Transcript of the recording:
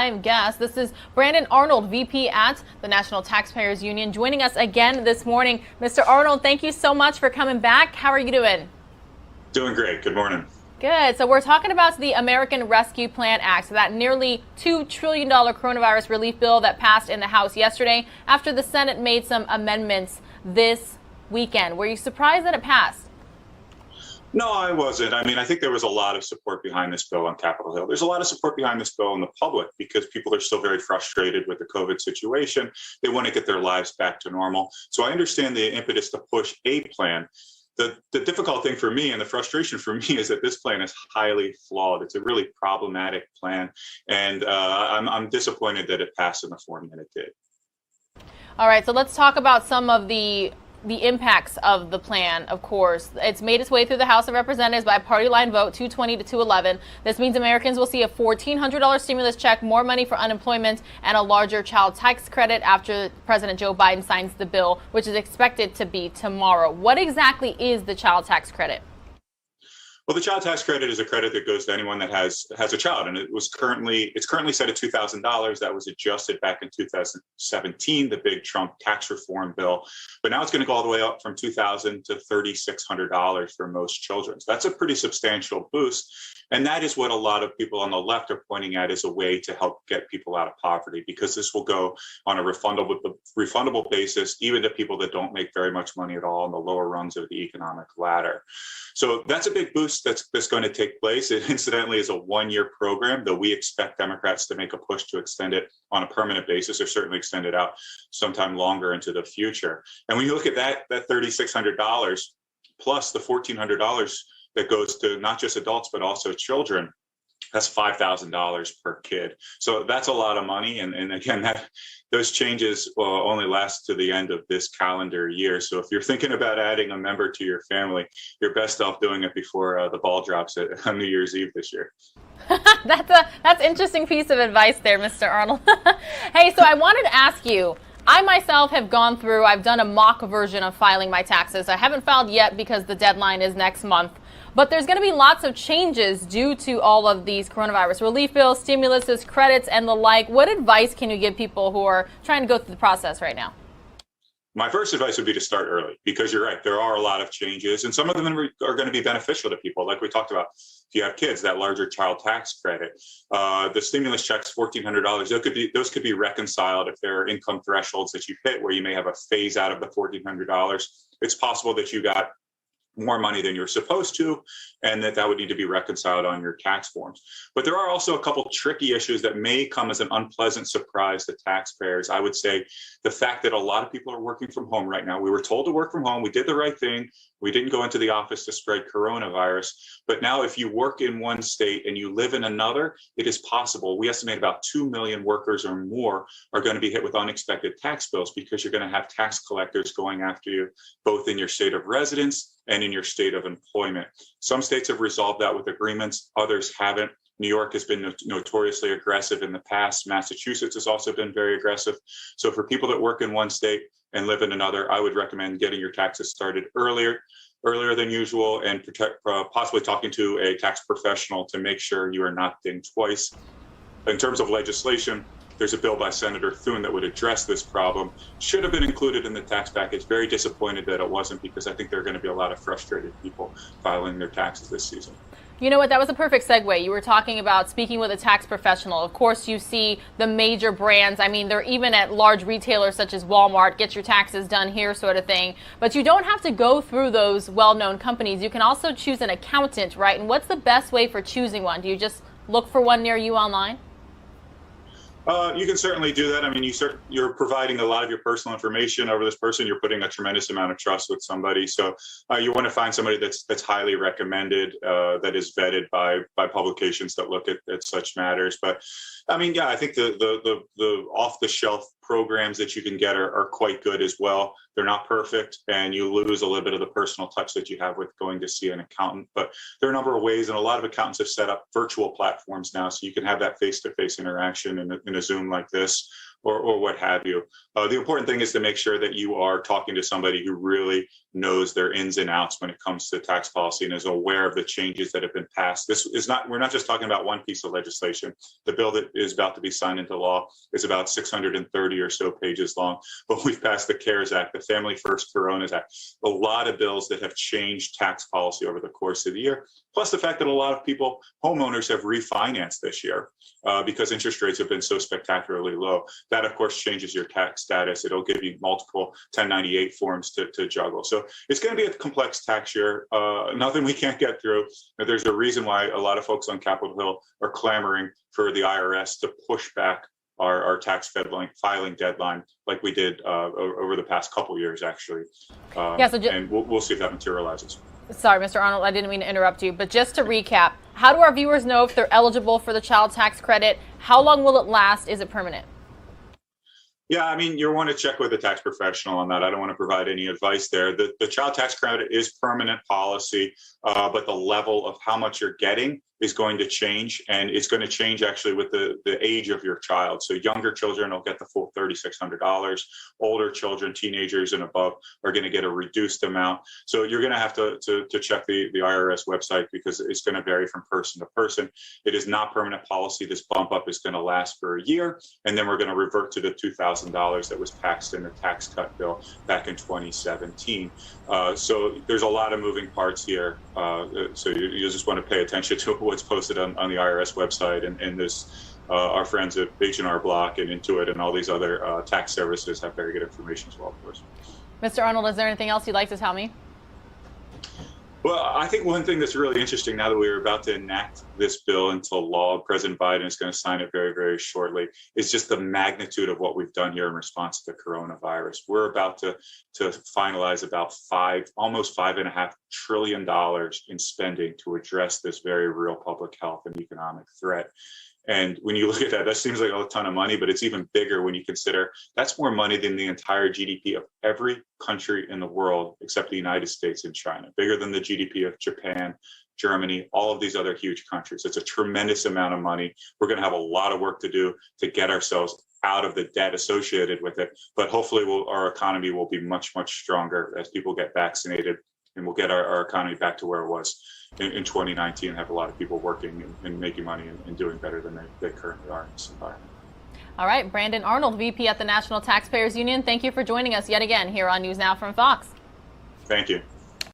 live guest. This is Brandon Arnold, VP at the National Taxpayers Union, joining us again this morning. Mr. Arnold, thank you so much for coming back. How are you doing? Doing great. Good morning. Good. So we're talking about the American Rescue Plan Act, so that nearly $2 trillion coronavirus relief bill that passed in the House yesterday after the Senate made some amendments this weekend. Were you surprised that it passed? No, I wasn't. I mean, I think there was a lot of support behind this bill on Capitol Hill. There's a lot of support behind this bill in the public because people are still very frustrated with the COVID situation. They want to get their lives back to normal. So I understand the impetus to push a plan. The difficult thing for me and the frustration for me is that this plan is highly flawed. It's a really problematic plan, and I'm disappointed that it passed in the form that it did. All right, so let's talk about some of the impacts of the plan. Of course, it's made its way through the House of Representatives by party line vote, 220 to 211. This means Americans will see a $1,400 stimulus check, more money for unemployment, and a larger child tax credit after President Joe Biden signs the bill, which is expected to be tomorrow. What exactly is the child tax credit? Well, the child tax credit is a credit that goes to anyone that has a child, and it's currently set at $2,000. That was adjusted back in 2017, the big Trump tax reform bill. But now it's going to go all the way up from $2,000 to $3,600 for most children. So that's a pretty substantial boost. And that is what a lot of people on the left are pointing at as a way to help get people out of poverty, because this will go on a refundable basis, even to people that don't make very much money at all on the lower rungs of the economic ladder. So that's a big boost that's going to take place. It incidentally is a one-year program, though we expect Democrats to make a push to extend it on a permanent basis, or certainly extend it out sometime longer into the future. And when you look at that $3,600 plus the $1,400 that goes to not just adults, but also children, that's $5,000 per kid. So that's a lot of money. And again, those changes will only last to the end of this calendar year. So if you're thinking about adding a member to your family, you're best off doing it before the ball drops on New Year's Eve this year. That's interesting piece of advice there, Mr. Arnold. Hey, so I wanted to ask you, I myself have gone through, I've done a mock version of filing my taxes. I haven't filed yet because the deadline is next month. But there's going to be lots of changes due to all of these coronavirus relief bills, stimuluses, credits, and the like. What advice can you give people who are trying to go through the process right now? My first advice would be to start early, because you're right, there are a lot of changes, and some of them are going to be beneficial to people. Like we talked about, if you have kids, that larger child tax credit, the stimulus checks, $1,400, those could be reconciled if there are income thresholds that you hit where you may have a phase out of the $1,400. It's possible that you got more money than you're supposed to, and that would need to be reconciled on your tax forms. But there are also a couple tricky issues that may come as an unpleasant surprise to taxpayers. I would say the fact that a lot of people are working from home right now. We were told to work from home. We did the right thing. We didn't go into the office to spread coronavirus. But now if you work in one state and you live in another, it is possible. We estimate about 2 million workers or more are going to be hit with unexpected tax bills, because you're going to have tax collectors going after you, both in your state of residence and in your state of employment. Some states have resolved that with agreements, others haven't. New York has been notoriously aggressive in the past. Massachusetts has also been very aggressive. So for people that work in one state and live in another, I would recommend getting your taxes started earlier than usual, and possibly talking to a tax professional to make sure you are not dinged twice. In terms of legislation, there's a bill by Senator Thune that would address this problem. Should have been included in the tax package. Very disappointed that it wasn't, because I think there are going to be a lot of frustrated people filing their taxes this season. You know what? That was a perfect segue. You were talking about speaking with a tax professional. Of course, you see the major brands. I mean, they're even at large retailers such as Walmart, get your taxes done here sort of thing. But you don't have to go through those well-known companies. You can also choose an accountant, right? And what's the best way for choosing one? Do you just look for one near you online? You can certainly do that. I mean, you're providing a lot of your personal information over this person. You're putting a tremendous amount of trust with somebody. So you want to find somebody that's highly recommended, that is vetted by publications that look at such matters. But I mean, yeah, I think the off-the-shelf programs that you can get are quite good as well. They're not perfect, and you lose a little bit of the personal touch that you have with going to see an accountant. But there are a number of ways, and a lot of accountants have set up virtual platforms now, so you can have that face-to-face interaction in a Zoom like this, or what have you. The important thing is to make sure that you are talking to somebody who really knows their ins and outs when it comes to tax policy and is aware of the changes that have been passed. We're not just talking about one piece of legislation. The bill that is about to be signed into law is about 630 or so pages long, but we've passed the CARES Act, the Family First Coronas Act, a lot of bills that have changed tax policy over the course of the year, plus the fact that a lot of people, homeowners, have refinanced this year because interest rates have been so spectacularly low. That, of course, changes your tax status. It'll give you multiple 1098 forms to juggle. So it's going to be a complex tax year, nothing we can't get through. There's a reason why a lot of folks on Capitol Hill are clamoring for the IRS to push back our tax filing deadline, like we did over the past couple years, actually. And we'll see if that materializes. Sorry, Mr. Arnold, I didn't mean to interrupt you, but just to recap, how do our viewers know if they're eligible for the child tax credit? How long will it last? Is it permanent? Yeah, I mean, you want to check with a tax professional on that. I don't want to provide any advice there. The child tax credit is permanent policy, but the level of how much you're getting is going to change, and it's going to change actually with the age of your child. So younger children will get the full $3,600. Older children, teenagers and above, are going to get a reduced amount. So you're going to have to check the IRS website because it's going to vary from person to person. It is not permanent policy. This bump up is going to last for a year, and then we're going to revert to the $2,000 that was passed in the tax cut bill back in 2017. So there's a lot of moving parts here. So you just want to pay attention to what's posted on the IRS website and this. Our friends at H&R Block and Intuit and all these other tax services have very good information as well, of course. Mr. Arnold, is there anything else you'd like to tell me? Well, I think one thing that's really interesting now that we're about to enact this bill into law, President Biden is going to sign it very, very shortly, is just the magnitude of what we've done here in response to the coronavirus. We're about to finalize about almost $5.5 trillion in spending to address this very real public health and economic threat. And when you look at that, that seems like a ton of money, but it's even bigger when you consider that's more money than the entire GDP of every country in the world except the United States and China, bigger than the GDP of Japan, Germany, all of these other huge countries. It's a tremendous amount of money. We're going to have a lot of work to do to get ourselves out of the debt associated with it. But hopefully our economy will be much, much stronger as people get vaccinated, and we'll get our economy back to where it was in 2019 and have a lot of people working and making money and doing better than they currently are in this environment. All right, Brandon Arnold, VP at the National Taxpayers Union, thank you for joining us yet again here on NewsNow from Fox. Thank you.